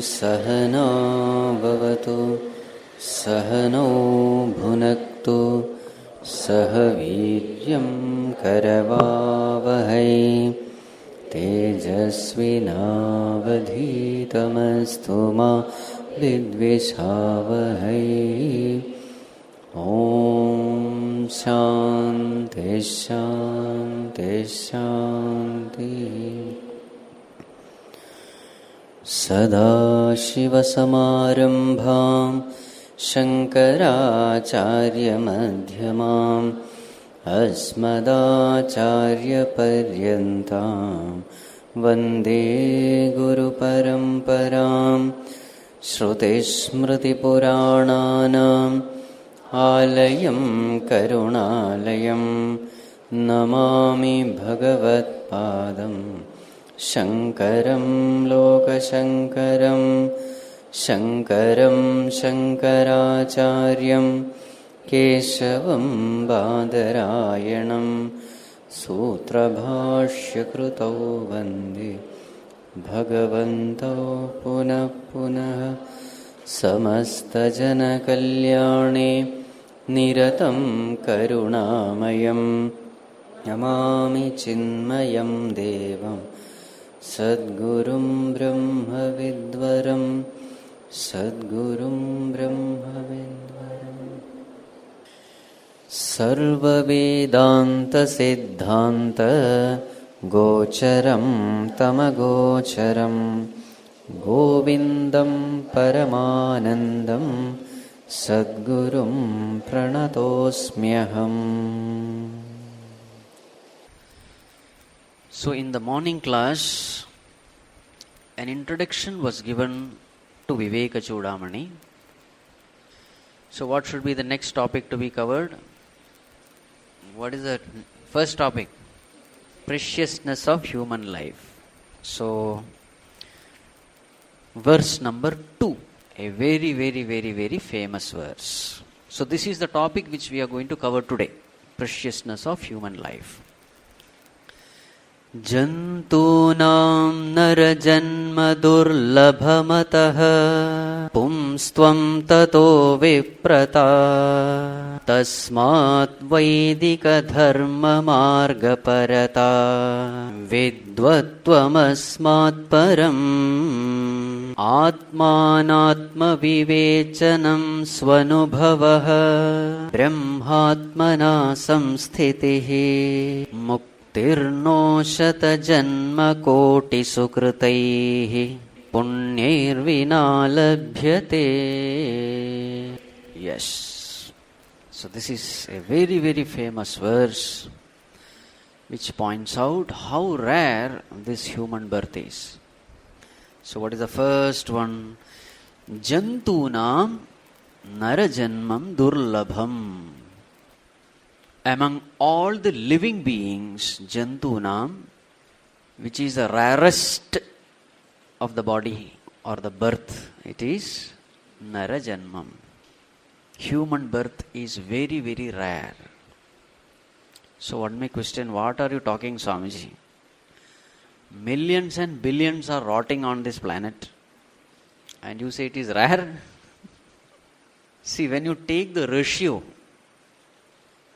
सहना भवतु सहनौ भुनक्तु सह वीर्यं करवावहै तेजस्विनावधीतमस्तु मा विद्विषावहै। ॐ शान्ति शान्ति शान्ति। सदाशिवसमारम्भां शङ्कराचार्यमध्यमाम् अस्मदाचार्यपर्यन्तां वन्दे गुरुपरम्परां। श्रुतिस्मृतिपुराणानाम् आलयं करुणालयं नमामि भगवत्पादं शङ्करं लोकशङ्करं। शङ्करं शङ्कराचार्यं केशवं बादरायणं सूत्रभाष्यकृतौ वन्दे भगवन्तौ पुनः पुनः। समस्तजनकल्याणे निरतं करुणामयं नमामि चिन्मयं देवं सद्गुरुं ब्रह्मविद्वरं सद्गुरुं ब्रह्मविद्वरम्। सर्ववेदान्तसिद्धान्त गोचरं तमगोचरं गोविन्दं परमानन्दं सद्गुरुं प्रणतोऽस्म्यहम्। So in the morning class, an introduction was given to Vivekachoodaamani. So what should be the next topic to be covered? What is the first topic? Preciousness of human life. So verse number 2, a very, very, very, very famous verse. So this is the topic which we are going to cover today. Preciousness of human life. जन्तूनां नरजन्म दुर्लभमतः पुंस्त्वं ततो विप्रता तस्मात् वैदिकधर्ममार्गपरता विद्वत्त्वमस्मात् परम् आत्मानात्मविवेचनं स्वनुभवः ब्रह्मात्मना संस्थितिः मुक्तिर्नो शतजन्मकोटिसुकृतैः पुण्यैर्विना लभ्यते. Yes. So this is a very, very famous verse which points out how rare this human birth is. So what is the first one? Jantunam narajanmam durlabham. Among all the living beings, Jantunam, which is the rarest of the body or the birth, it is Narajanmam. Human birth is very, very rare. So one may question, what are you talking, Swamiji? Millions and billions are rotting on this planet and you say it is rare? See, when you take the ratio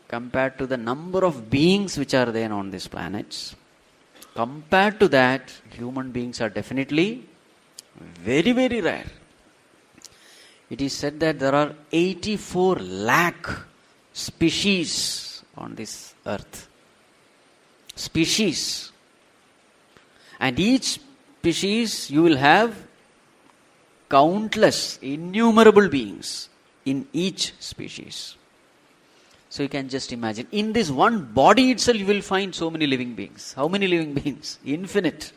compared to the number of beings which are there on these planets, compared to that, human beings are definitely very, very rare. It is said that there are 84 lakh species on this earth. Species. And each species you will have countless, innumerable beings in each species. So you can just imagine, in this one body itself you will find so many living beings. How many living beings? Infinite.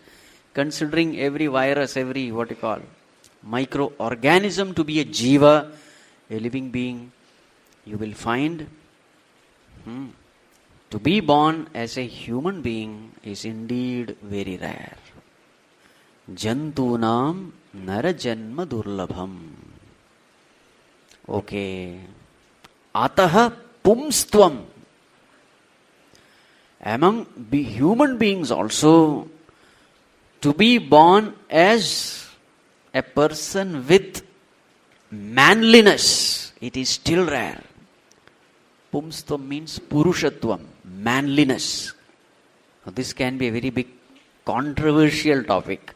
Considering every virus, every microorganism to be a jiva, a living being, you will find to be born as a human being is indeed very rare. Jantunam narajanma durlabham. Okay. Ataha Pumsattvam. Among human beings also, to be born as a person with manliness, it is still rare. Pumsattvam means Purushattvam, manliness. Now, this can be a very big controversial topic.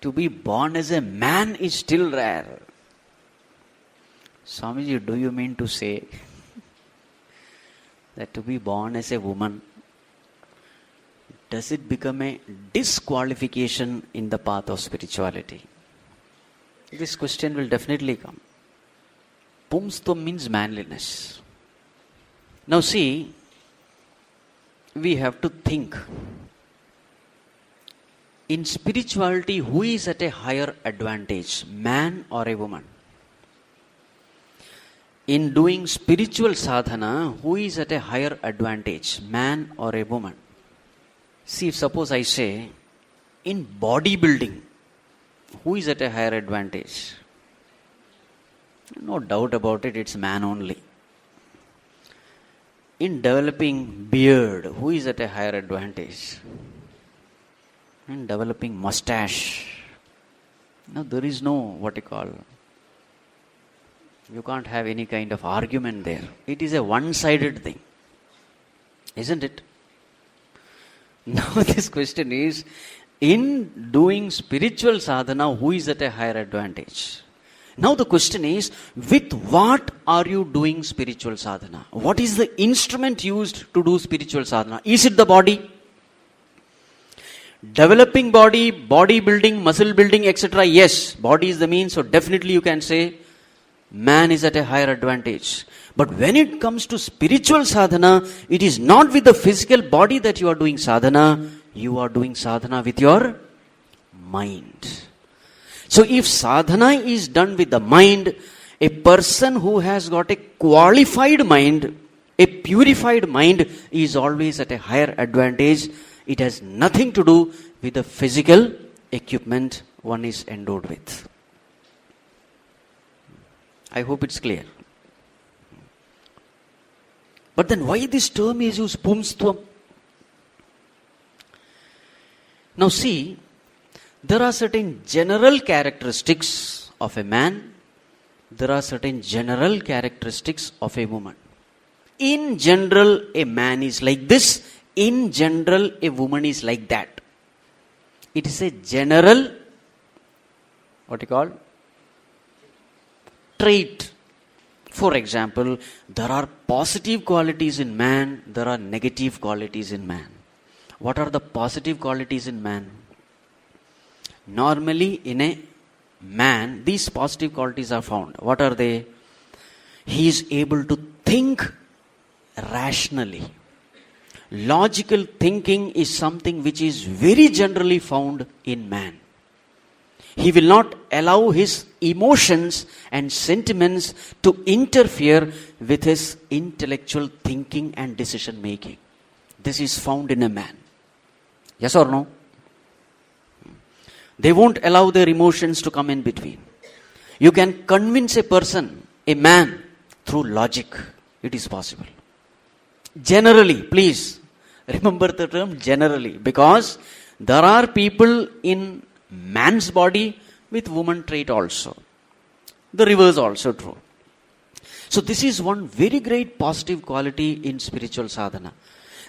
To be born as a man is still rare. Swamiji, do you mean to say that to be born as a woman, does it become a disqualification in the path of spirituality? This question will definitely come. Pumsattvam means manliness. Now see, we have to think. In spirituality, who is at a higher advantage, man or a woman? In doing spiritual sadhana, who is at a higher advantage, man or a woman? See, suppose I say, in bodybuilding, who is at a higher advantage? No doubt about it, it's man only. In developing beard, who is at a higher advantage? In developing mustache. Now there is no, you can't have any kind of argument there. It is a one-sided thing. Isn't it? Now this question is, in doing spiritual sadhana, who is at a higher advantage? Now the question is, with what are you doing spiritual sadhana? What is the instrument used to do spiritual sadhana? Is it the body? Developing body, body building, muscle building, etc. Yes, body is the means, so definitely you can say man is at a higher advantage. But when it comes to spiritual sadhana, it is not with the physical body that you are doing sadhana, you are doing sadhana with your mind. So if sadhana is done with the mind, a person who has got a qualified mind, a purified mind, is always at a higher advantage. It has nothing to do with the physical equipment one is endowed with. I hope it's clear. But then why this term is used, Pumsattvam? Now see, there are certain general characteristics of a man, there are certain general characteristics of a woman. In general, a man is like this, in general, a woman is like that. It is a general, trait. For example, there are positive qualities in man, there are negative qualities in man. What are the positive qualities in man? Normally, in a man, these positive qualities are found. What are they? He is able to think rationally. Logical thinking is something which is very generally found in man. He will not allow his emotions and sentiments to interfere with his intellectual thinking and decision making. This is found in a man. Yes or no? They won't allow their emotions to come in between. You can convince a person, a man, through logic. It is possible. Generally, please remember the term generally, because there are people in man's body with woman trait also. The reverse also true. So this is one very great positive quality in spiritual sadhana.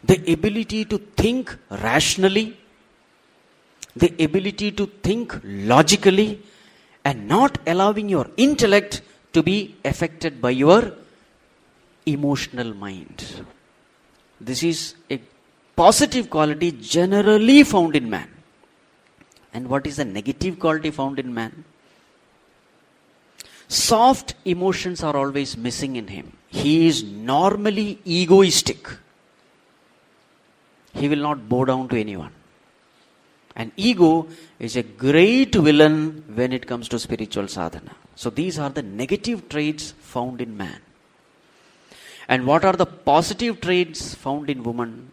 The ability to think rationally, the ability to think logically, and not allowing your intellect to be affected by your emotional mind. This is a positive quality generally found in man. And what is the negative quality found in man? Soft emotions are always missing in him. He is normally egoistic. He will not bow down to anyone. And ego is a great villain when it comes to spiritual sadhana. So these are the negative traits found in man. And what are the positive traits found in woman?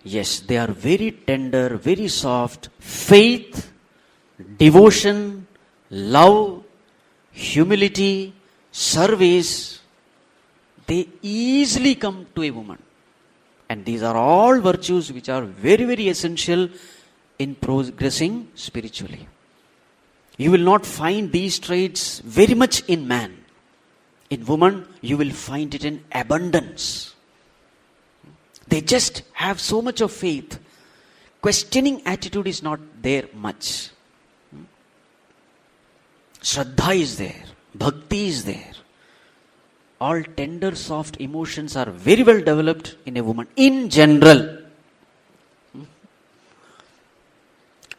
Yes, they are very tender, very soft. Faith, devotion, love, humility, service, they easily come to a woman. And these are all virtues which are very, very essential in progressing spiritually. You will not find these traits very much in man. In woman, you will find it in abundance. They just have so much of faith. Questioning attitude is not there much. Shraddha is there. Bhakti is there. All tender, soft emotions are very well developed in a woman. In general.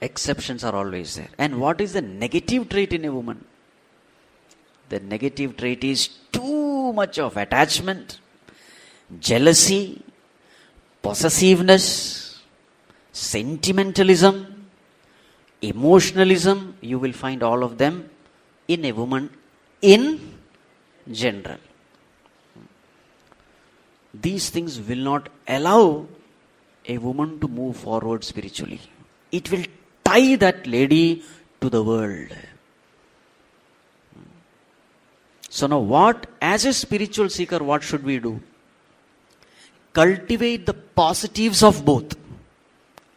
Exceptions are always there. And what is the negative trait in a woman? The negative trait is too much of attachment, jealousy, possessiveness, sentimentalism, emotionalism. You will find all of them in a woman in general. These things will not allow a woman to move forward spiritually. It will tie that lady to the world. So now as a spiritual seeker, what should we do? Cultivate the positives of both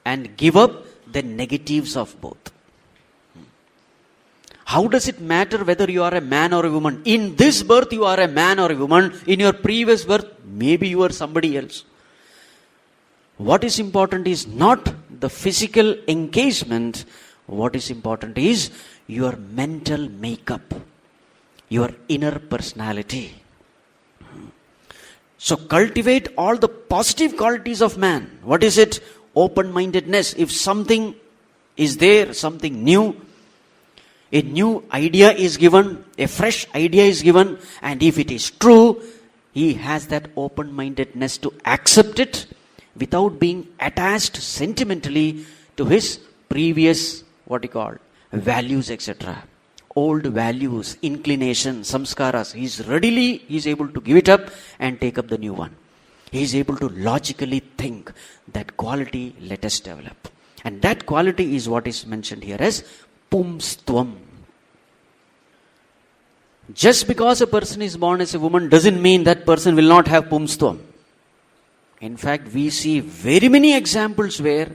and give up the negatives of both. How does it matter whether you are a man or a woman? In this birth you are a man or a woman. In your previous birth, maybe you are somebody else. What is important is not the physical encasement. What is important is your mental makeup, your inner personality. So cultivate all the positive qualities of man. What is it? Open-mindedness. If something is there, something new, a new idea is given, a fresh idea is given, and if it is true, he has that open-mindedness to accept it without being attached sentimentally to his previous, values, etc. Old values, inclinations, samskaras. He is able to give it up and take up the new one. He is able to logically think. That quality let us develop. And that quality is what is mentioned here as Pumsattvam. Just because a person is born as a woman doesn't mean that person will not have Pumsattvam. In fact, we see very many examples where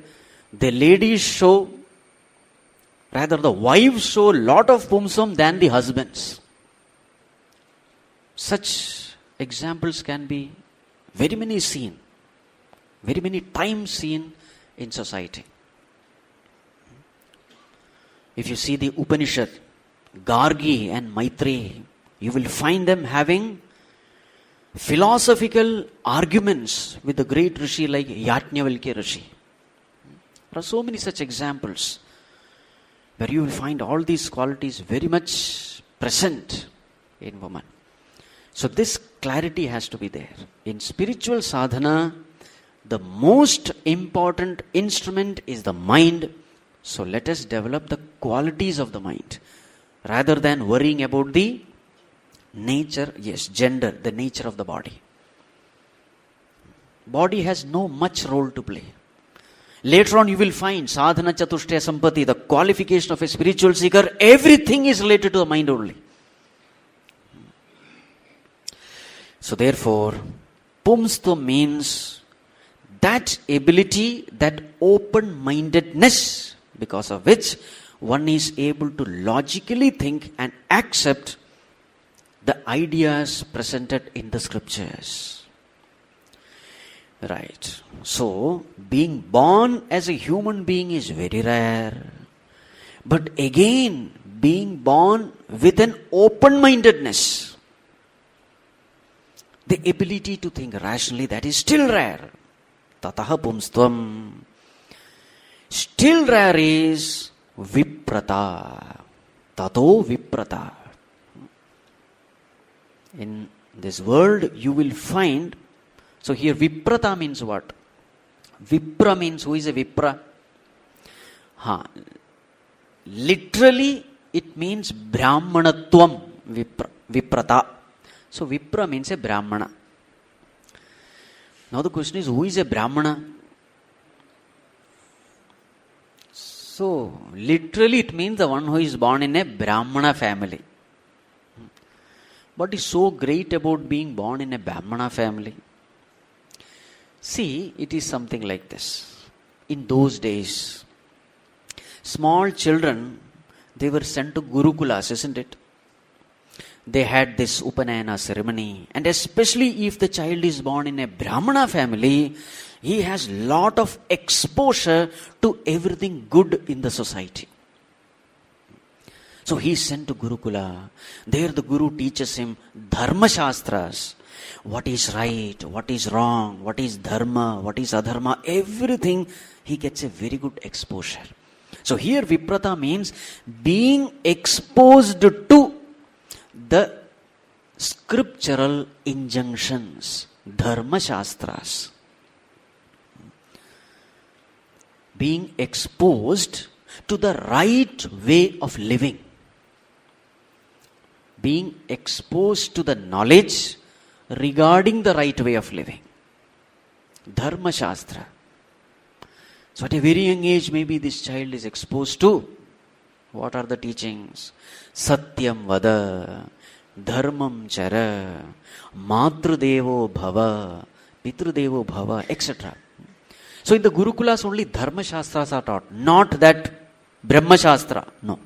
the ladies show, rather the wives show a lot of Pumsattvam than the husbands. Such examples can be very many times seen in society. If you see the Upanishad, Gargi and Maitreyi, you will find them having philosophical arguments with the great Rishi like Yajnavalkya Rishi. There are so many such examples where you will find all these qualities very much present in woman. So this clarity has to be there. In spiritual sadhana, the most important instrument is the mind. So let us develop the qualities of the mind rather than worrying about the nature, gender, the nature of the body. Body has no much role to play. Later on you will find sadhana chatushtaya sampati, the qualification of a spiritual seeker, everything is related to the mind only. So therefore, Pumsattvam means that ability, that open-mindedness, because of which one is able to logically think and accept the ideas presented in the scriptures. Right. So, being born as a human being is very rare. But again, being born with an open-mindedness, the ability to think rationally, that is still rare. Tataha Pumsattvam. Still rare is Vipratā. Tato Vipratā. In this world you will find, so here Vipratā means what? Vipra means, who is a Vipra? Literally it means Brahmanatvam, Vipratā. So Vipra means a Brahmana. Now the question is, who is a Brahmana? So literally it means the one who is born in a Brahmana family. What is so great about being born in a Brahmana family? See, it is something like this. In those days, small children, they were sent to Gurukulas, isn't it? They had this Upanayana ceremony. And especially if the child is born in a Brahmana family, he has lot of exposure to everything good in the society. So he is sent to Gurukula. There the Guru teaches him Dharma Shastras. What is right, what is wrong, what is Dharma, what is Adharma, everything he gets a very good exposure. So here Vipratā means being exposed to the scriptural injunctions, Dharma Shastras. Being exposed to the right way of living. Being exposed to the knowledge regarding the right way of living. Dharma Shastra. So at a very young age, maybe this child is exposed to, what are the teachings? Satyam Vada, Dharmam Chara, Matrudevo Bhava, Pitrudevo Bhava, etc. So in the Gurukulas only Dharma Shastras are taught, not that Brahma Shastra, no.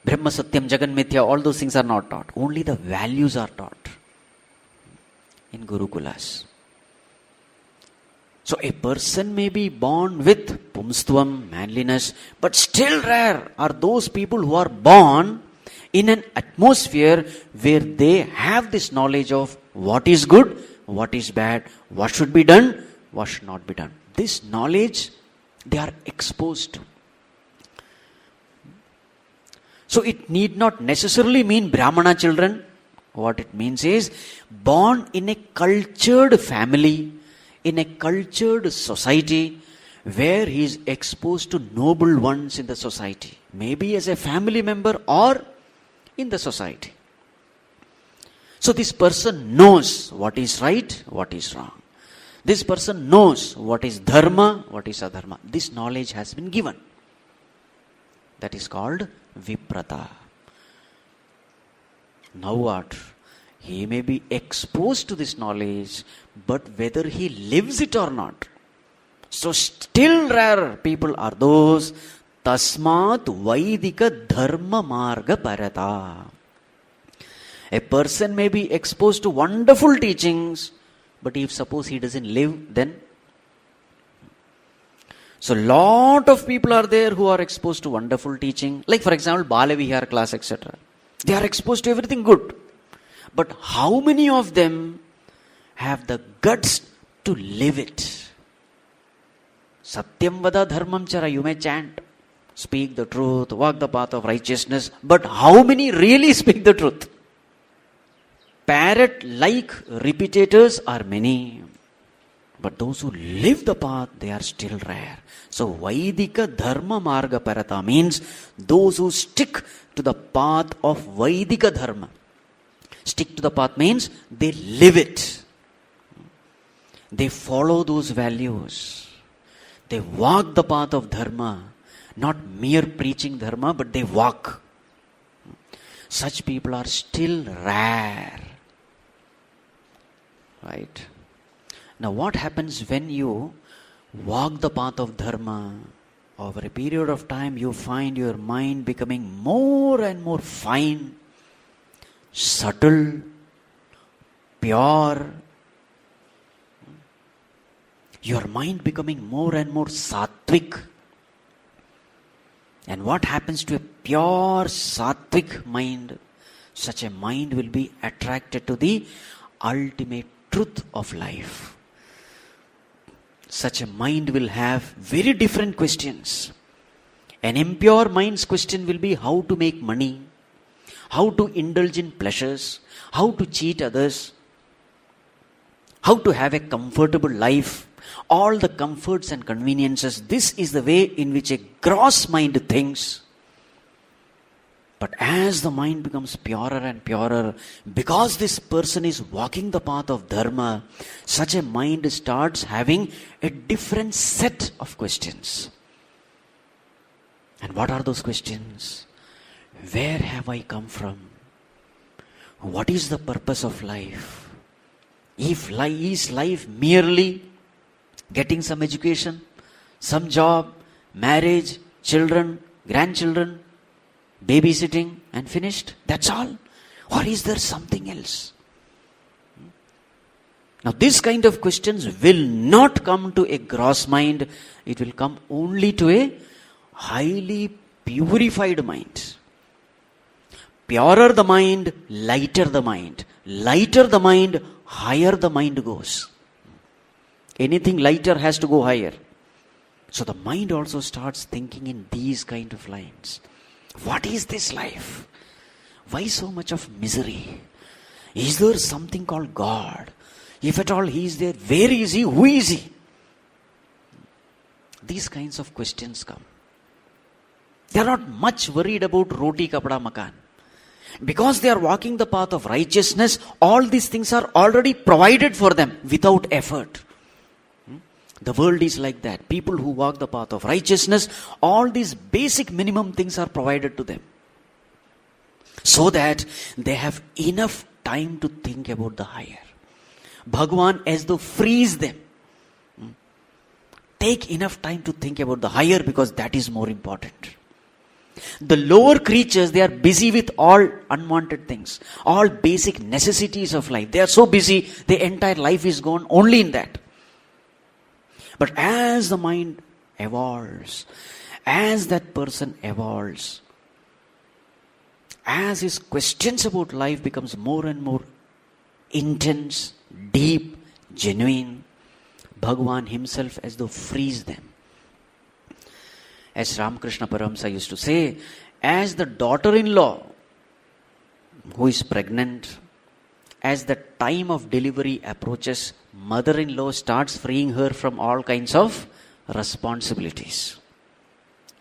Brahma Satyam, Jagan Mithya, all those things are not taught. Only the values are taught in Gurukulas. So a person may be born with Pumsattvam, manliness, but still rare are those people who are born in an atmosphere where they have this knowledge of what is good, what is bad, what should be done, what should not be done. This knowledge they are exposed to. So it need not necessarily mean Brahmana children. What it means is born in a cultured family, in a cultured society where he is exposed to noble ones in the society. Maybe as a family member or in the society. So this person knows what is right, what is wrong. This person knows what is dharma, what is adharma. This knowledge has been given. That is called Vipratā. Now what? He may be exposed to this knowledge, but whether he lives it or not. So still rare people are those Tasmat Vaidika Dharma Marga Paratā. A person may be exposed to wonderful teachings, but if suppose he doesn't live, then so lot of people are there who are exposed to wonderful teaching. Like for example, Bala Vihar class, etc. They are exposed to everything good. But how many of them have the guts to live it? Satyam Vada Dharmam Chara, you may chant, speak the truth, walk the path of righteousness. But how many really speak the truth? Parrot-like repetators are many. But those who live the path, they are still rare. So Vaidika Dharma Marga Paratā means those who stick to the path of Vaidika Dharma. Stick to the path means they live it. They follow those values. They walk the path of Dharma. Not mere preaching Dharma, but they walk. Such people are still rare. Right? Now what happens when you walk the path of Dharma? Over a period of time you find your mind becoming more and more fine, subtle, pure. Your mind becoming more and more sattvic. And what happens to a pure sattvic mind? Such a mind will be attracted to the ultimate truth of life. such a mind will have very different questions. An impure mind's question will be how to make money, how to indulge in pleasures, how to cheat others, how to have a comfortable life, all the comforts and conveniences. This is the way in which a gross mind thinks. But as the mind becomes purer and purer, because this person is walking the path of dharma, such a mind starts having a different set of questions. And what are those questions? Where have I come from? What is the purpose of life? Is life merely getting some education, some job, marriage, children, grandchildren, babysitting and finished? That's all? Or is there something else? Now this kind of questions will not come to a gross mind. It will come only to a highly purified mind. Purer the mind, lighter the mind. Lighter the mind, higher the mind goes. Anything lighter has to go higher. So the mind also starts thinking in these kind of lines. What is this life? Why so much of misery? Is there something called God? If at all He is there, where is He? Who is He? These kinds of questions come. They are not much worried about roti, kapda, makan. Because they are walking the path of righteousness, all these things are already provided for them without effort. The world is like that. People who walk the path of righteousness, all these basic minimum things are provided to them. So that they have enough time to think about the higher. Bhagwan as though frees them. Take enough time to think about the higher because that is more important. The lower creatures, they are busy with all unwanted things. All basic necessities of life. They are so busy, their entire life is gone only in that. But as the mind evolves, as that person evolves, as his questions about life becomes more and more intense, deep, genuine, Bhagwan himself as though frees them. As Ramakrishna Paramsa used to say, as the daughter-in-law who is pregnant, as the time of delivery approaches, mother-in-law starts freeing her from all kinds of responsibilities.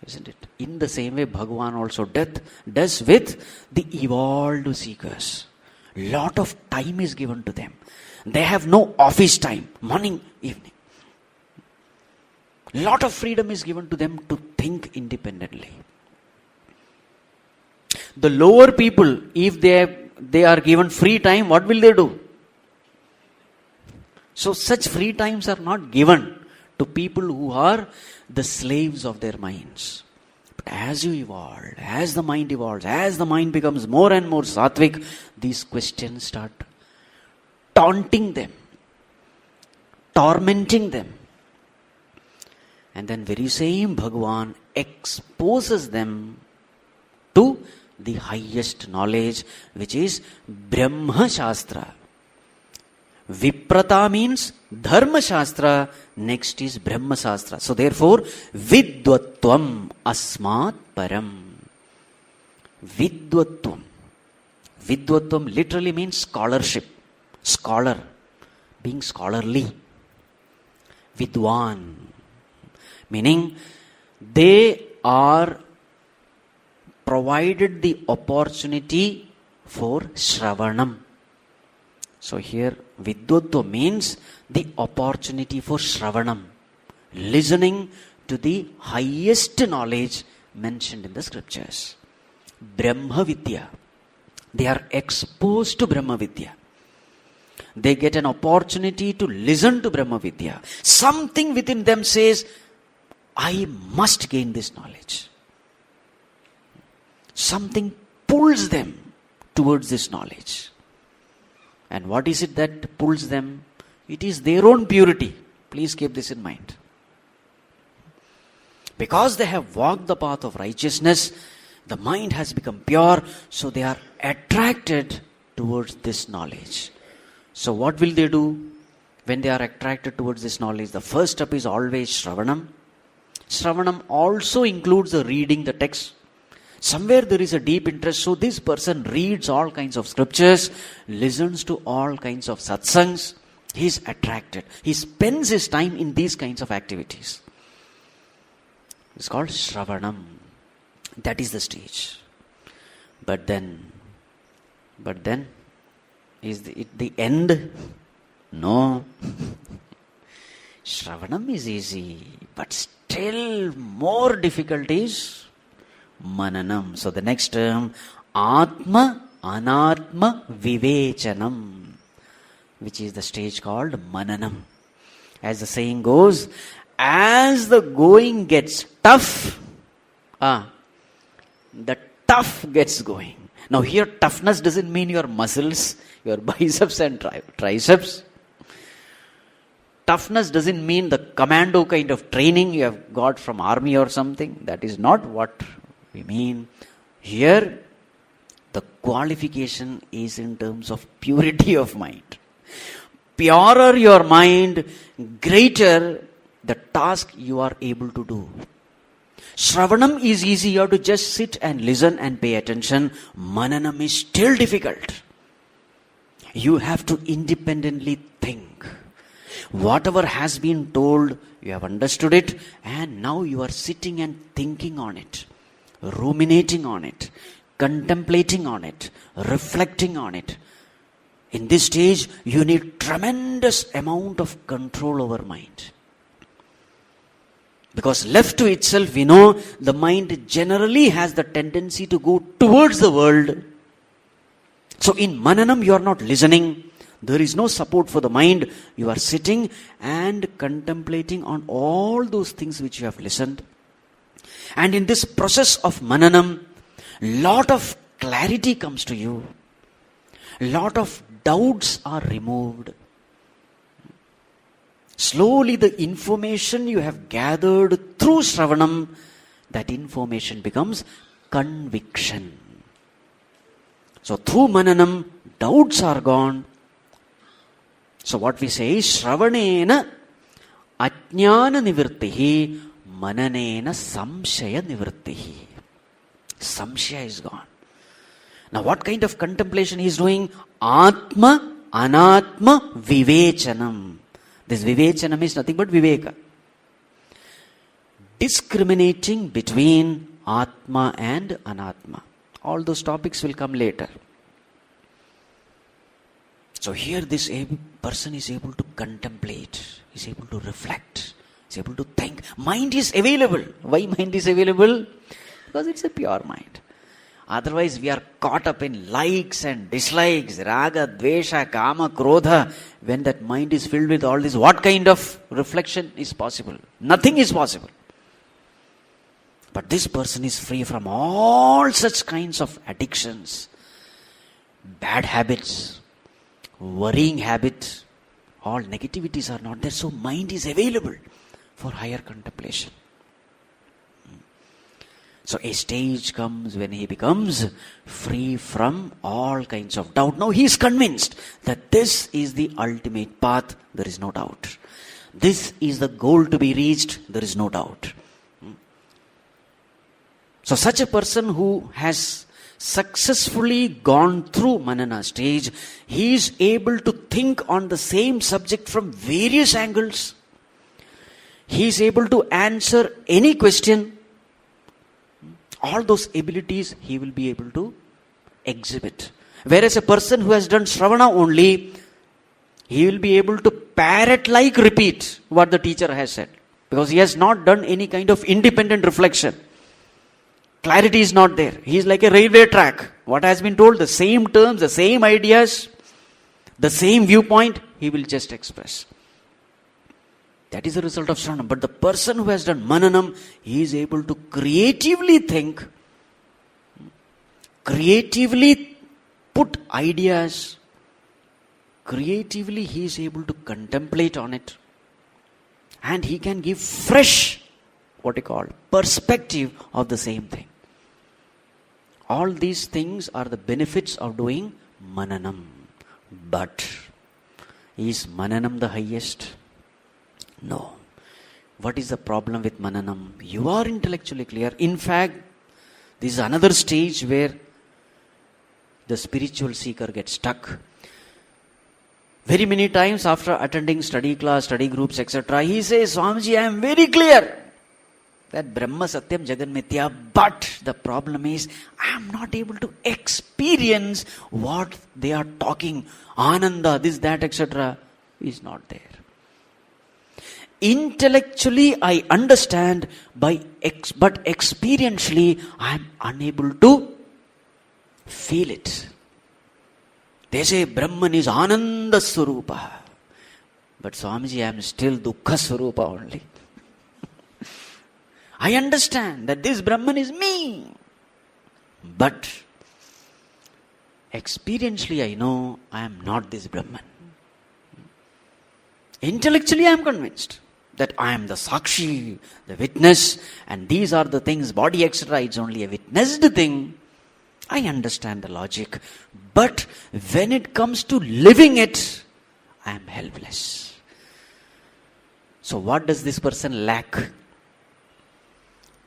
Isn't it? In the same way, Bhagwan also does with the evolved seekers. Lot of time is given to them. They have no office time, morning, evening. Lot of freedom is given to them to think independently. The lower people, if they are given free time, what will they do? So such free times are not given to people who are the slaves of their minds. But as you evolve, as the mind evolves, as the mind becomes more and more sattvic, these questions start taunting them, tormenting them. And then very same Bhagwan exposes them to the highest knowledge, which is Brahma Shastra. Vipratā means Dharma Shastra, next is Brahma Shastra. So therefore, Vidvatvam Asmat Param. Vidvatvam. Vidvatvam literally means scholarship. Scholar. Being scholarly. Vidwan. Meaning, they are provided the opportunity for Shravanam. So here, Vidvatva means the opportunity for Shravanam. Listening to the highest knowledge mentioned in the scriptures. Brahma Vidya. They are exposed to Brahma Vidya. They get an opportunity to listen to Brahma Vidya. Something within them says, I must gain this knowledge. Something pulls them towards this knowledge. And what is it that pulls them? It is their own purity. Please keep this in mind. Because they have walked the path of righteousness, the mind has become pure, so they are attracted towards this knowledge. So what will they do? when they are attracted towards this knowledge, the first step is always Shravanam. Shravanam also includes the reading the text. Somewhere there is a deep interest, so this person reads all kinds of scriptures, listens to all kinds of satsangs. He is attracted. He spends his time in these kinds of activities. It's called Shravanam. That is the stage. But then, is it the end? No. Shravanam is easy, but still more difficult is Mananam. So the next term, Atma Anatma Vivechanam, which is the stage called Mananam. As the saying goes, as the going gets tough, the tough gets going. Now here toughness doesn't mean your muscles, your biceps and triceps. Toughness doesn't mean the commando kind of training you have got from army or something. That is not what we mean. Here, the qualification is in terms of purity of mind. Purer your mind, greater the task you are able to do. Shravanam is easy, you have to just sit and listen and pay attention. Mananam is still difficult. You have to independently think. Whatever has been told, you have understood it, and now you are sitting and thinking on it, ruminating on it, contemplating on it, reflecting on it. In this stage, you need tremendous amount of control over mind. Because left to itself, we know the mind generally has the tendency to go towards the world. So in Mananam, you are not listening. There is no support for the mind. You are sitting and contemplating on all those things which you have listened. And in this process of Mananam, lot of clarity comes to you. Lot of doubts are removed. Slowly the information you have gathered through Shravanam, that information becomes conviction. So through Mananam, doubts are gone. So what we say is Shravanena Ajnana Nivrittihi Mananena Samshaya Nivrittihi. Samshaya is gone. Now what kind of contemplation he is doing? Atma Anatma Vivechanam. This Vivechanam is nothing but Viveka. Discriminating between Atma and Anatma. All those topics will come later. So here this person is able to contemplate, is able to reflect, is able to think. Mind is available. Why mind is available? Because it's a pure mind. Otherwise we are caught up in likes and dislikes, raga, dvesha, kama, krodha. When that mind is filled with all this, what kind of reflection is possible? Nothing is possible. But this person is free from all such kinds of addictions, bad habits, worrying habits. All negativities are not there. So mind is available for higher contemplation. So a stage comes when he becomes free from all kinds of doubt. Now he is convinced that this is the ultimate path. There is no doubt. This is the goal to be reached. There is no doubt. So such a person who has successfully gone through Manana stage, he is able to think on the same subject from various angles. He is able to answer any question. All those abilities he will be able to exhibit. Whereas a person who has done Shravana only, he will be able to parrot-like repeat what the teacher has said. Because he has not done any kind of independent reflection. Clarity is not there. He is like a railway track. What has been told, the same terms, the same ideas, the same viewpoint, he will just express. That is the result of Shravanam. But the person who has done Mananam, he is able to creatively think, creatively put ideas, creatively he is able to contemplate on it. And he can give fresh, perspective of the same thing. All these things are the benefits of doing Mananam. But Is Mananam the highest? No. What is the problem with Mananam? You are intellectually clear. In fact, this is another stage where the spiritual seeker gets stuck. Very many times after attending study class, study groups, etc., he says, Swamiji, I am very clear that Brahma Satyam Jagan Mithya, but the problem is I am not able to experience what they are talking. Ananda, this, that, etc. is not there. Intellectually I understand, but experientially I am unable to feel it. They say Brahman is Ananda Swarupa. But Swamiji, I am still Dukkha Swarupa only. I understand that this Brahman is me. But experientially I know I am not this Brahman. Intellectually I am convinced that I am the Sakshi, the witness, and these are the things, body, etc. It's only a witnessed thing. I understand the logic. But when it comes to living it, I am helpless. So what does this person lack?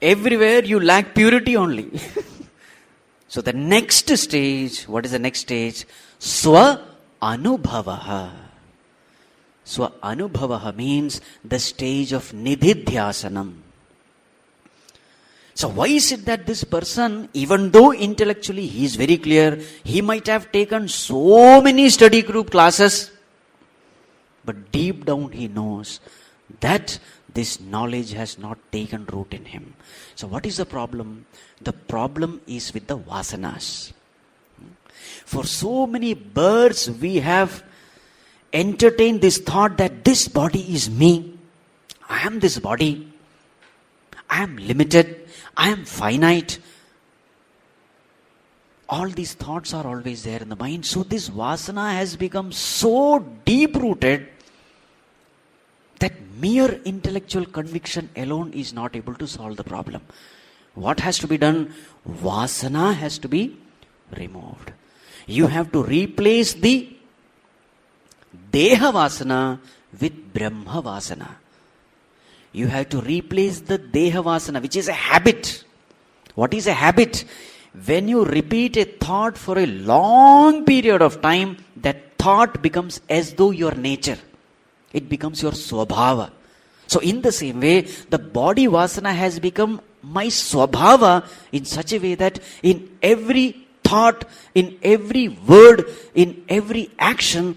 Everywhere you lack purity only. So the next stage, what is the next stage? Swa-anubhavaha. Swa-anubhavaha means the stage of nididhyasanam. So why is it that this person, even though intellectually he is very clear, he might have taken so many study group classes, but deep down he knows that this knowledge has not taken root in him. So what is the problem? The problem is with the vasanas. For so many births we have entertained this thought that this body is me. I am this body. I am limited. I am finite. All these thoughts are always there in the mind. So this vasana has become so deep-rooted that mere intellectual conviction alone is not able to solve the problem. What has to be done? Vasana has to be removed. You have to replace the Deha Vasana with Brahma Vasana. You have to replace the Deha Vasana, which is a habit. What is a habit? When you repeat a thought for a long period of time, that thought becomes as though your nature. It becomes your swabhava. So in the same way, the body vasana has become my swabhava in such a way that in every thought, in every word, in every action,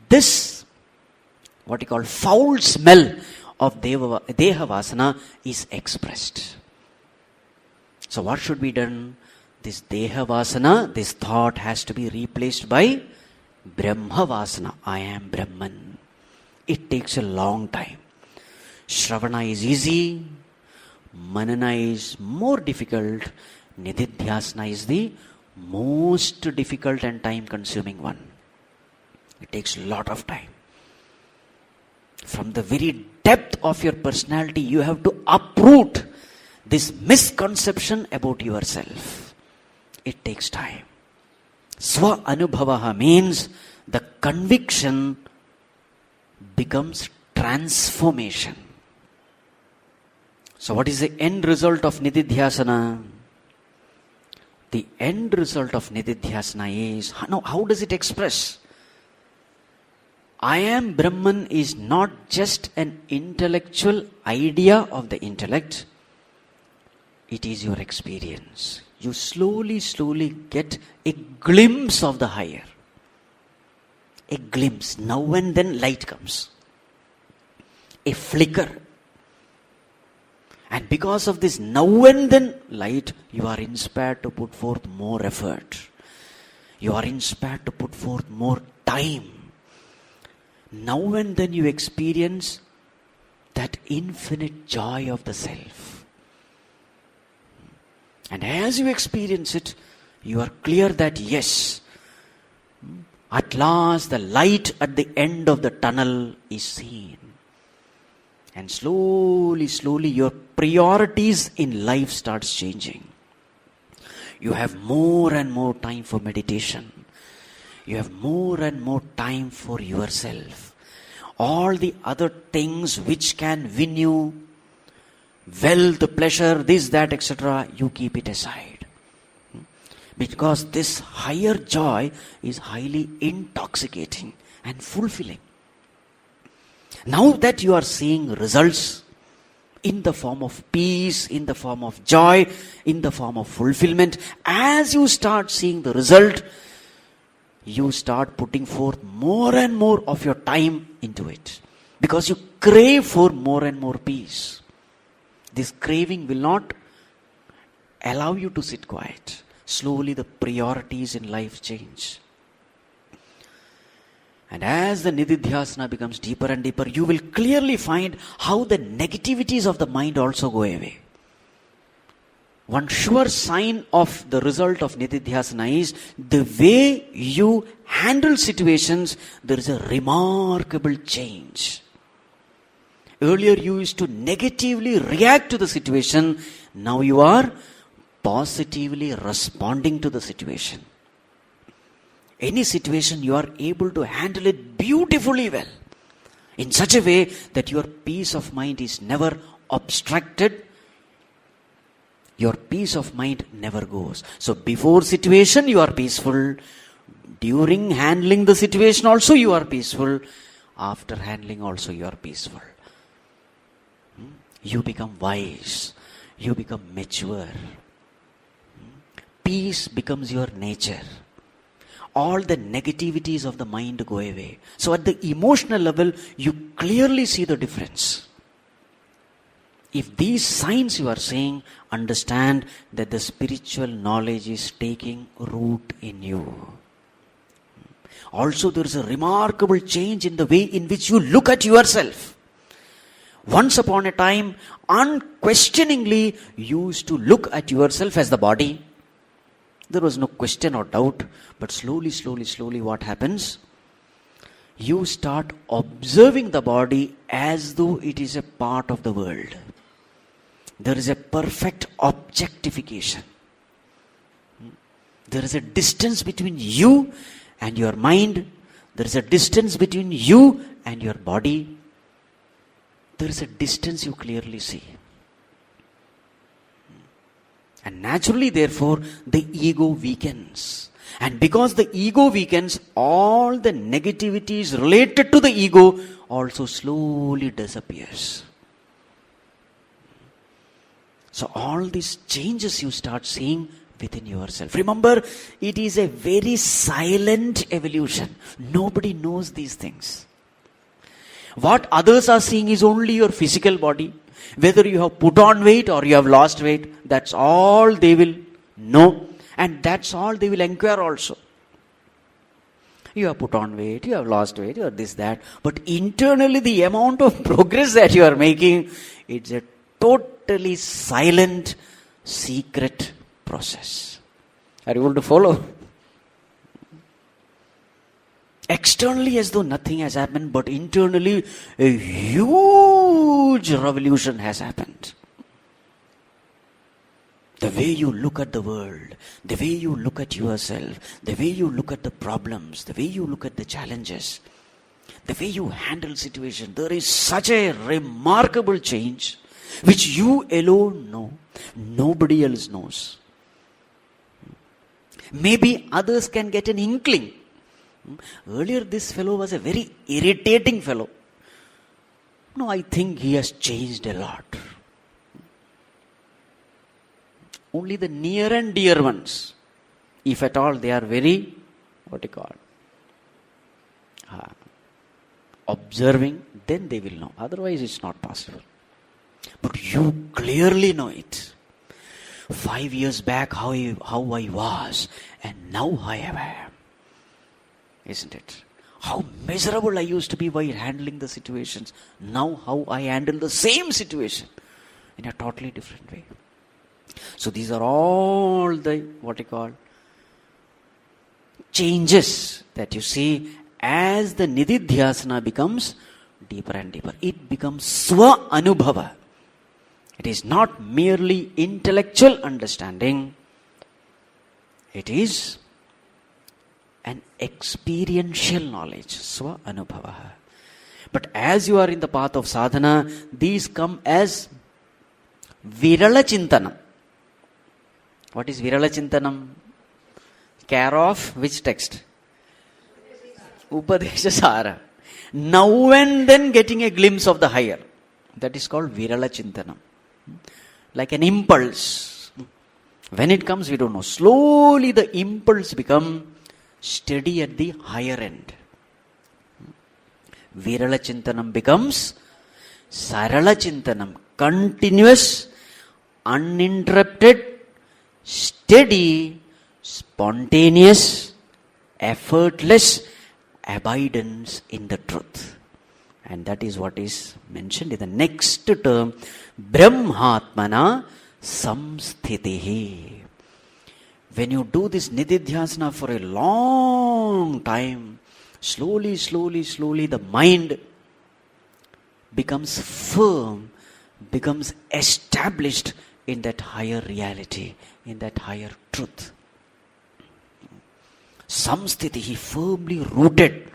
this, what you call foul smell of Deha Vasana is expressed. So what should be done? This Deha Vasana, this thought has to be replaced by Brahma Vasana. I am Brahman. It takes a long time. Shravana is easy. Manana is more difficult. Nididhyasana is the most difficult and time consuming one. It takes a lot of time. From the very depth of your personality, you have to uproot this misconception about yourself. It takes time. Swa-anubhavaha means the conviction becomes transformation. So what is the end result of nididhyasana? The end result of nididhyasana is, how does it express? I am Brahman is not just an intellectual idea of the intellect. It is your experience. You slowly get a glimpse of the higher. A glimpse. Now and then light comes. A flicker. And because of this now and then light, you are inspired to put forth more effort. You are inspired to put forth more time. Now and then you experience that infinite joy of the self. And as you experience it, you are clear that yes, at last the light at the end of the tunnel is seen. And slowly your priorities in life starts changing. You have more and more time for meditation. You have more and more time for yourself. All the other things which can win you, wealth, pleasure, this, that, etc., you keep it aside. Because this higher joy is highly intoxicating and fulfilling. Now that you are seeing results in the form of peace, in the form of joy, in the form of fulfillment, as you start seeing the result, you start putting forth more and more of your time into it. Because you crave for more and more peace. This craving will not allow you to sit quiet. Slowly the priorities in life change. And as the nididhyasana becomes deeper and deeper, you will clearly find how the negativities of the mind also go away. One sure sign of the result of nididhyasana is the way you handle situations, there is a remarkable change. Earlier you used to negatively react to the situation, now you are positively responding to the situation. Any situation you are able to handle it beautifully well, in such a way that your peace of mind is never obstructed. Your peace of mind never goes. So before situation you are peaceful. During handling the situation also you are peaceful. After handling also you are peaceful. You become wise. You become mature. Peace becomes your nature. All the negativities of the mind go away. So at the emotional level, you clearly see the difference. If these signs you are seeing, understand that the spiritual knowledge is taking root in you. Also, there is a remarkable change in the way in which you look at yourself. Once upon a time, unquestioningly, you used to look at yourself as the body. There was no question or doubt. But slowly, what happens? You start observing the body as though it is a part of the world. There is a perfect objectification. There is a distance between you and your mind. There is a distance between you and your body. There is a distance you clearly see. And naturally, therefore, the ego weakens. And because the ego weakens, all the negativities related to the ego also slowly disappears. So all these changes you start seeing within yourself. Remember, it is a very silent evolution. Nobody knows these things. What others are seeing is only your physical body. Whether you have put on weight or you have lost weight, that's all they will know. And that's all they will inquire also. You have put on weight, you have lost weight, you have this, that. But internally the amount of progress that you are making, it's a totally silent, secret process. Are you able to follow? Externally as though nothing has happened, but internally a huge revolution has happened. The way you look at the world, the way you look at yourself, the way you look at the problems, the way you look at the challenges, the way you handle situations, there is such a remarkable change which you alone know. Nobody else knows. Maybe others can get an inkling. Earlier this fellow was a very irritating fellow. No, I think he has changed a lot. Only the near and dear ones, if at all they are very, observing, then they will know. Otherwise it's not possible. But you clearly know it. 5 years back how I was, and now I am. Isn't it? How miserable I used to be while handling the situations. Now how I handle the same situation in a totally different way. So these are all the, changes that you see as the nididhyasana becomes deeper and deeper. It becomes swa-anubhava. It is not merely intellectual understanding. It is an experiential knowledge, swa-anubhava. But as you are in the path of sadhana, these come as virala chintanam. What is virala chintanam? Care of which text? Upadesha Sara. Now and then getting a glimpse of the higher. That is called virala chintanam. Like an impulse. When it comes, we don't know. Slowly the impulse become steady at the higher end. Virala chintanam becomes sarala chintanam. Continuous, uninterrupted, steady, spontaneous, effortless abidance in the truth. And that is what is mentioned in the next term, Brahmatmana samsthitihi. When you do this nididhyasana for a long time, slowly, the mind becomes firm, becomes established in that higher reality, in that higher truth. Samsthitihi, firmly rooted.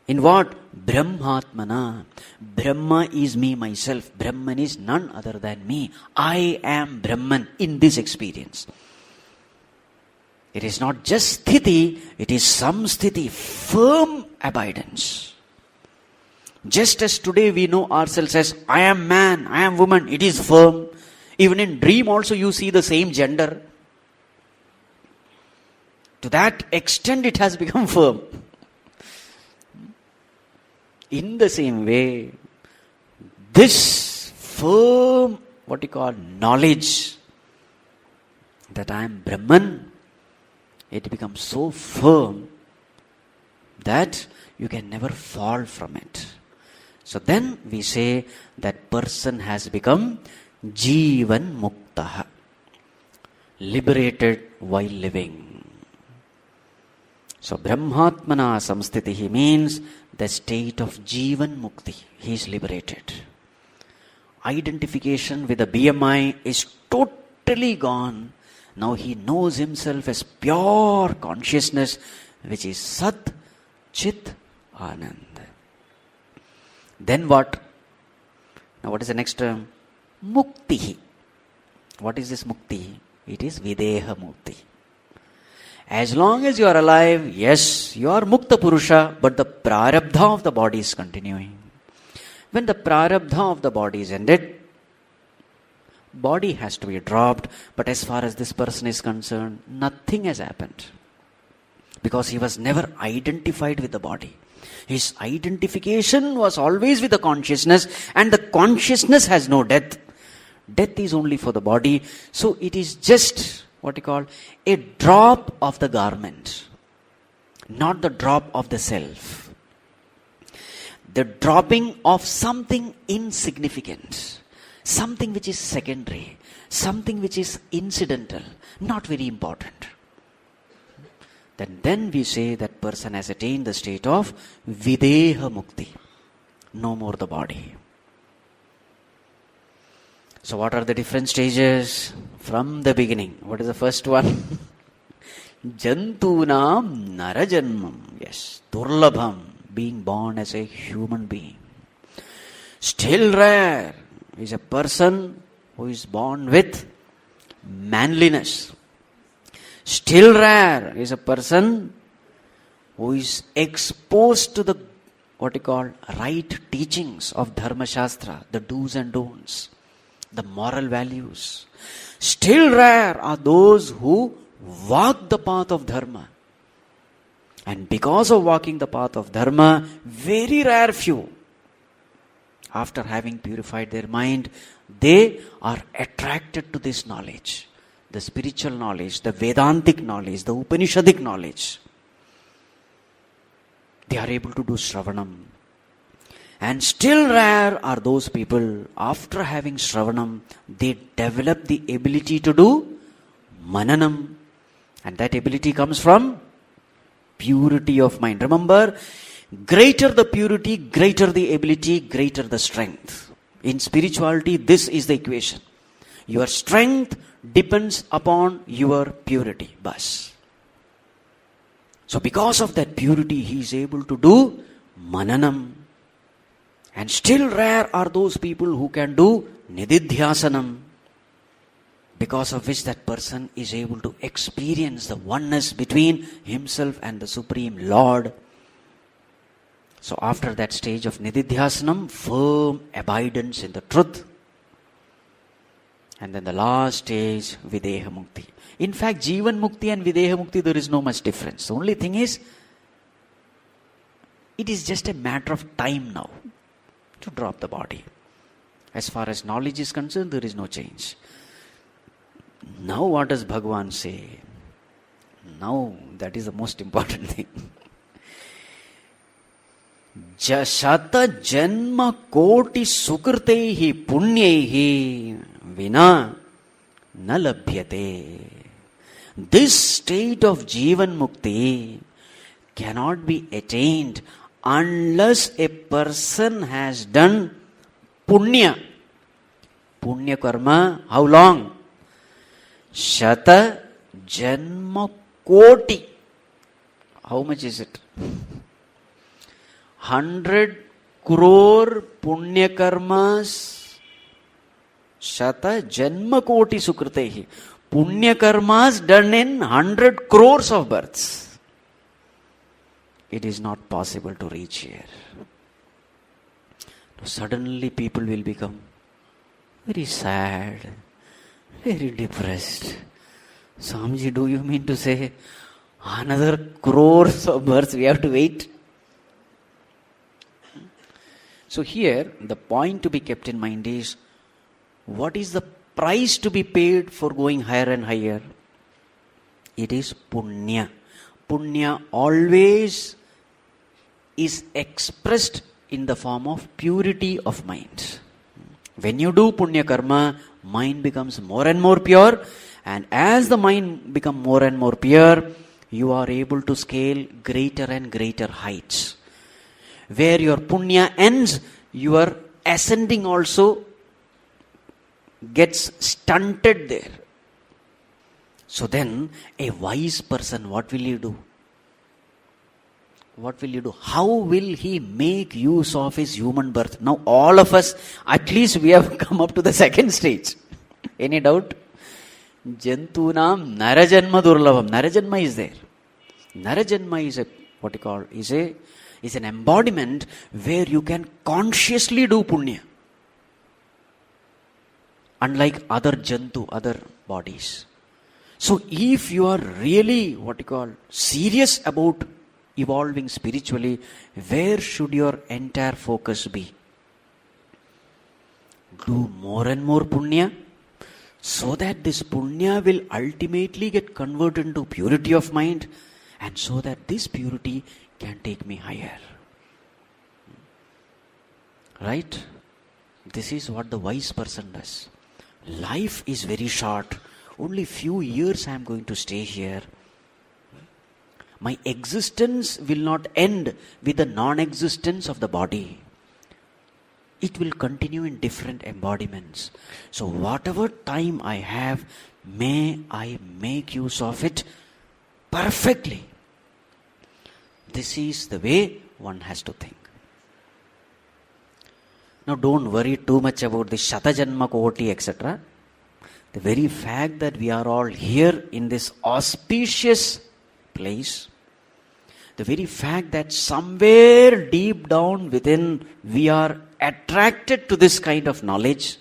In what? Brahmatmana. Brahma is me, myself. Brahman is none other than me. I am Brahman in this experience. It is not just sthiti, it is samsthiti, firm abidance. Just as today we know ourselves as I am man, I am woman, it is firm. Even in dream also you see the same gender. To that extent it has become firm. In the same way, this firm, what you call knowledge, that I am Brahman, it becomes so firm that you can never fall from it. So then we say that person has become Jīvan-mukta, liberated while living. So Brahmatmana samsthitihi means the state of Jīvan-mukti. He is liberated. Identification with the BMI is totally gone. Now he knows himself as pure consciousness, which is Sat Chit Anand. Then what? Now what is the next term? Muktihi. What is this mukti? It is Videha-mukti. As long as you are alive, yes, you are Mukta Purusha, but the prarabdha of the body is continuing. When the prarabdha of the body is ended, body has to be dropped, but as far as this person is concerned, nothing has happened. Because he was never identified with the body. His identification was always with the consciousness, and the consciousness has no death. Death is only for the body, so it is just what you call a drop of the garment, not the drop of the self. The dropping of something insignificant, something which is secondary, something which is incidental, not very important. Then we say that person has attained the state of Videha-mukti. No more the body. So what are the different stages? From the beginning. What is the first one? Jantunam narajanmam. Yes. Durlabham. Being born as a human being. Still rare is a person who is born with manliness. Still rare is a person who is exposed to the what you call right teachings of Dharma Shastra, the do's and don'ts, the moral values. Still rare are those who walk the path of Dharma. And because of walking the path of Dharma, very rare few, after having purified their mind, they are attracted to this knowledge. The spiritual knowledge, the Vedantic knowledge, the Upanishadic knowledge. They are able to do Shravanam. And still rare are those people, after having Shravanam, they develop the ability to do Mananam. And that ability comes from purity of mind. Remember, greater the purity, greater the ability, greater the strength. In spirituality, this is the equation. Your strength depends upon your purity. Bas. So because of that purity, he is able to do Mananam. And still rare are those people who can do nididhyasanam, because of which that person is able to experience the oneness between himself and the Supreme Lord. So after that stage of nididhyasanam, firm abidance in the truth. And then the last stage, Videha-mukti. In fact, Jīvan-mukta and Videha-mukta, there is no much difference. The only thing is, it is just a matter of time now to drop the body. As far as knowledge is concerned, there is no change. Now what does Bhagavan say? Now that is the most important thing. Shata janma koti sukrtehi punyaihi vina na labhyate. This state of Jīvan-mukti cannot be attained unless a person has done punya. Punya karma, how long? Shata janma koti. How much is it? 100 crore punya karmas. Shata janma koti sukritehi. Punya karmas done in 100 crores of births. It is not possible to reach here. Suddenly people will become very sad, very depressed. Swamiji, do you mean to say another crores of births we have to wait? So here, the point to be kept in mind is, what is the price to be paid for going higher and higher? It is punya. Punya always is expressed in the form of purity of mind. When you do punya karma, mind becomes more and more pure, and as the mind becomes more and more pure, you are able to scale greater and greater heights. Where your punya ends, your ascending also gets stunted there. So then, a wise person, what will he do? What will he do? How will he make use of his human birth? Now all of us, at least we have come up to the second stage. Any doubt? Jantunam narajanma durlabham. Narajanma is there. Narajanma is is an embodiment where you can consciously do punya. Unlike other jantu, other bodies. So if you are really serious about evolving spiritually, where should your entire focus be? Do more and more punya, so that this punya will ultimately get converted into purity of mind, and so that this purity can take me higher. Right? This is what the wise person does. Life is very short. Only few years I am going to stay here. My existence will not end with the non-existence of the body. It will continue in different embodiments. So whatever time I have, may I make use of it perfectly. This is the way one has to think. Now don't worry too much about the Shatajanma Koti, etc. The very fact that we are all here in this auspicious place, the very fact that somewhere deep down within we are attracted to this kind of knowledge,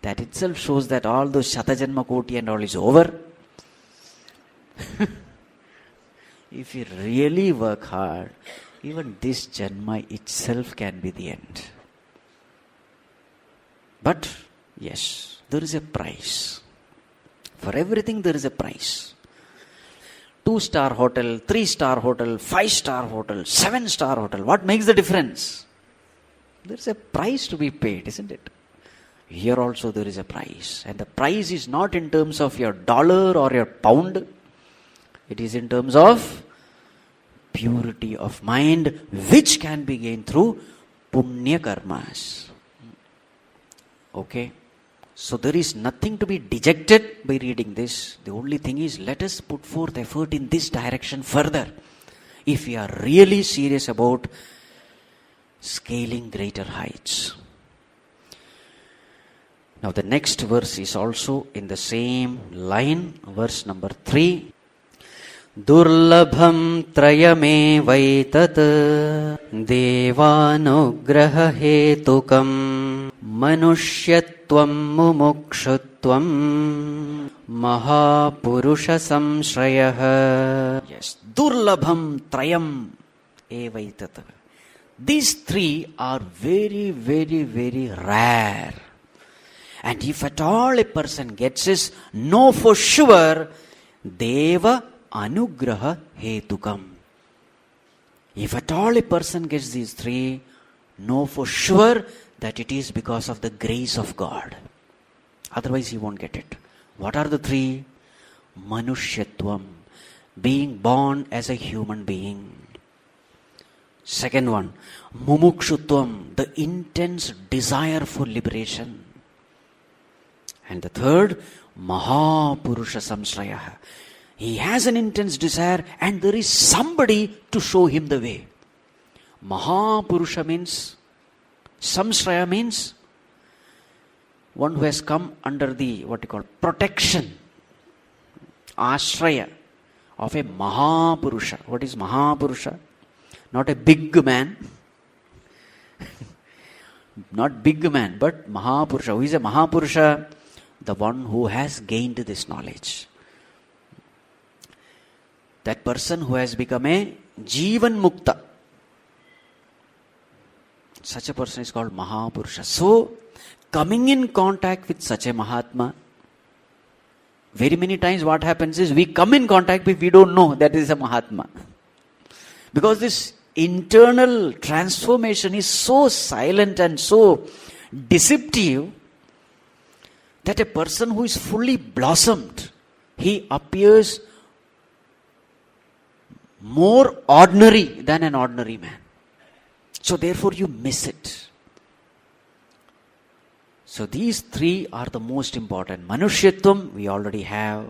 that itself shows that all those Shatajanma Koti and all is over. If you really work hard, even this Janma itself can be the end. But, yes, there is a price. For everything there is a price. 2-star hotel, 3-star hotel, 5-star hotel, 7-star hotel. What makes the difference? There is a price to be paid, isn't it? Here also there is a price. And the price is not in terms of your dollar or your pound. It is in terms of purity of mind, which can be gained through punya karmas. Okay? So there is nothing to be dejected by reading this. The only thing is, let us put forth effort in this direction further. If we are really serious about scaling greater heights. Now the next verse is also in the same line, verse number 3. Durlabham trayamevaitat devanugraha hetukam Manushyattvam Mumukshuttvam mahapurusha samshrayah. Yes, Durlabham Trayam Evaitat. These three are very, very, very rare. And if at all a person gets this, know for sure, Deva Anugraha Hetukam. If at all a person gets these three, know for sure that it is because of the grace of God. Otherwise he won't get it. What are the three? Manushyattvam, being born as a human being. Second one, Mumukshuttvam, the intense desire for liberation. And the third, Mahapurusha Samshrayah. He has an intense desire and there is somebody to show him the way. Mahapurusha means, Samshraya means one who has come under the, protection, Ashraya of a Mahapurusha. What is Mahapurusha? Not a big man. Not big man, but Mahapurusha. Who is a Mahapurusha? The one who has gained this knowledge. That person who has become a Jīvan-mukta. Such a person is called Mahapurusha. So, coming in contact with such a Mahatma, very many times what happens is we come in contact with, we don't know that is a Mahatma. Because this internal transformation is so silent and so deceptive that a person who is fully blossomed, he appears more ordinary than an ordinary man. So therefore you miss it. So these three are the most important. Manushyattvam, we already have.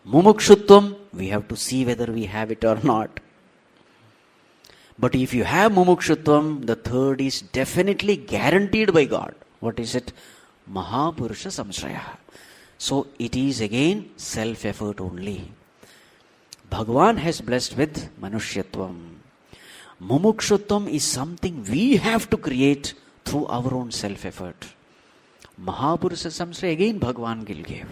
Mumukshuttvam, we have to see whether we have it or not. But if you have Mumukshuttvam, the third is definitely guaranteed by God. What is it? Mahapurusha Samshraya. So it is again self-effort only. Bhagavan has blessed with Manushyattvam. Mumukshuttvam is something we have to create through our own self-effort. Mahapurusha Samshraya again Bhagavan will give.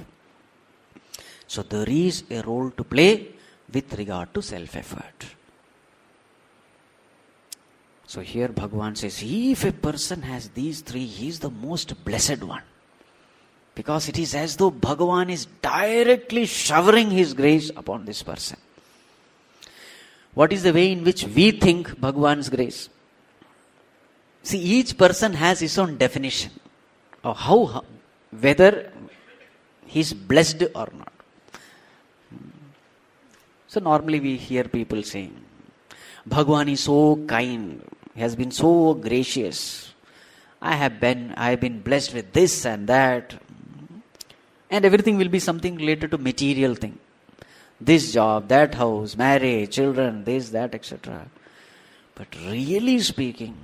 So there is a role to play with regard to self-effort. So here Bhagavan says, if a person has these three, he is the most blessed one. Because it is as though Bhagavan is directly showering his grace upon this person. What is the way in which we think Bhagavan's grace? See, each person has his own definition of how, whether he is blessed or not. So normally we hear people saying, Bhagavan is so kind, he has been so gracious. I have been blessed with this and that. And everything will be something related to material thing. This job, that house, marriage, children, this, that, etc. But really speaking,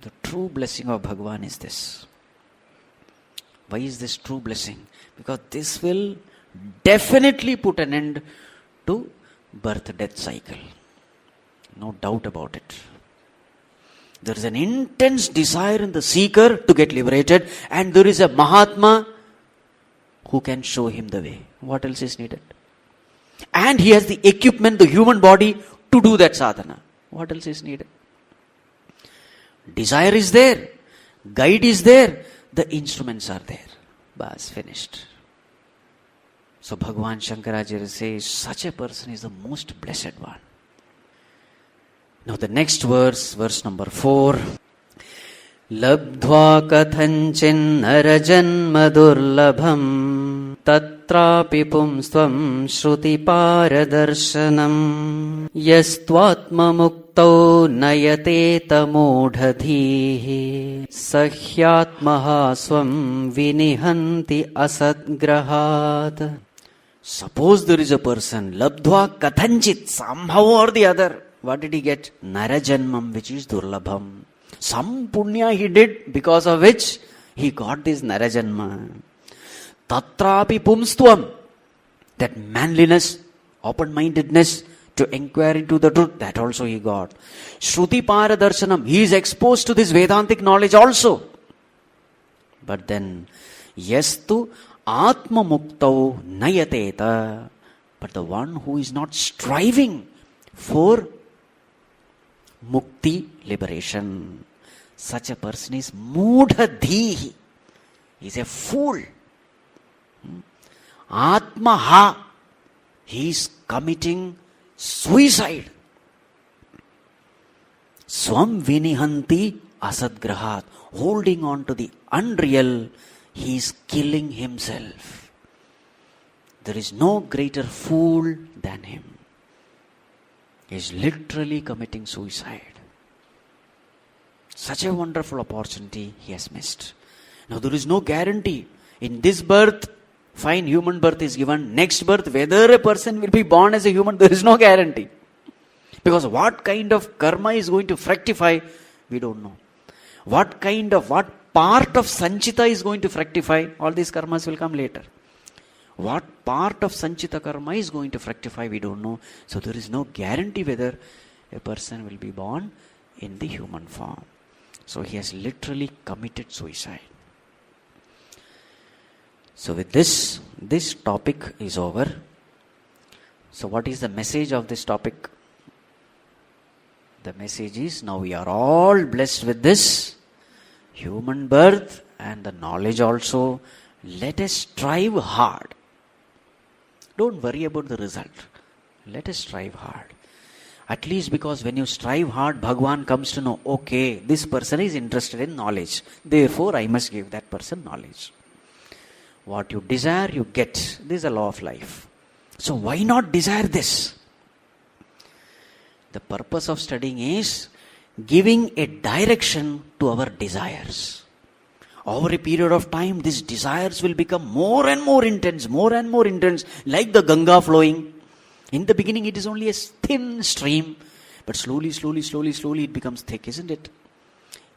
the true blessing of Bhagavan is this. Why is this true blessing? Because this will definitely put an end to birth-death cycle. No doubt about it. There is an intense desire in the seeker to get liberated, and there is a Mahatma who can show him the way. What else is needed? And he has the equipment, the human body, to do that sadhana. What else is needed? Desire is there, guide is there, the instruments are there. Bas, finished. So Bhagavan Shankaracharya says, such a person is the most blessed one. Now the next verse, verse number 4. Labdhva kathanchin narajanma durlabham tatrapi pumsattvam shruti paradarshanam yastvatma muktau nayate tamodhadhihi sahyatmaha swam vinihanti asadgrahat. Suppose there is a person, labdhva kathanchit, somehow or the other. what did he get? Narajanmam, which is durlabham. Some punya he did, because of which he got this Narajanma. Tatrapi Pumsattvam, that manliness, open-mindedness to inquire into the truth, that also he got. Shruti Paradarshanam, he is exposed to this Vedantic knowledge also. But then, yastu Atma Muktau Nayateta, but the one who is not striving for mukti, liberation, such a person is mudha-dhihi. He is a fool. Atmaha, he is committing suicide. Swam vinihanti asadgrahat, holding on to the unreal, he is killing himself. There is no greater fool than him. He is literally committing suicide. Such a wonderful opportunity he has missed. Now there is no guarantee. In this birth, fine, human birth is given. Next birth, whether a person will be born as a human, there is no guarantee. Because what kind of karma is going to fructify, we don't know. What part of sanchita is going to fructify, all these karmas will come later. What part of sanchita karma is going to fructify, we don't know. So there is no guarantee whether a person will be born in the human form. So he has literally committed suicide. So with this topic is over. So what is the message of this topic? The message is, now we are all blessed with this human birth and the knowledge also. Let us strive hard. Don't worry about the result. Let us strive hard. At least because when you strive hard, Bhagwan comes to know, okay, this person is interested in knowledge. Therefore, I must give that person knowledge. What you desire, you get. This is a law of life. So why not desire this? The purpose of studying is giving a direction to our desires. Over a period of time, these desires will become more and more intense, like the Ganga flowing. In the beginning, it is only a thin stream, but slowly it becomes thick, isn't it?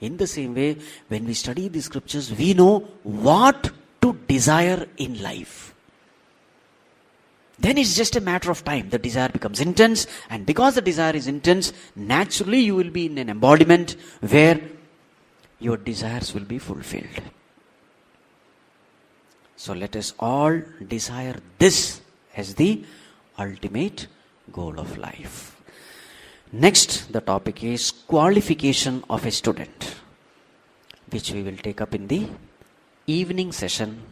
In the same way, when we study the scriptures, we know what to desire in life. Then it's just a matter of time. The desire becomes intense, and because the desire is intense, naturally you will be in an embodiment where your desires will be fulfilled. So let us all desire this as the ultimate goal of life. Next, the topic is qualification of a student, which we will take up in the evening session.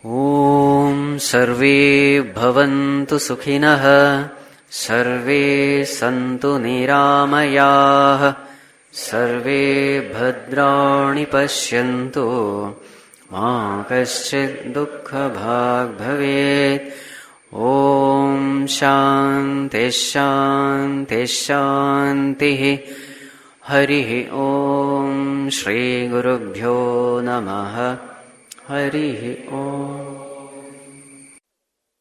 Om Sarve Bhavantu Sukhinah, Sarve Santu Niramayah, Sarve Bhadrani Pashyantu, Ma Kaschid Dukkha Bhag Bhavet. Om Shanti Shanti Shanti. Hari Om Shri Gurubhyo Namaha. Hari Om.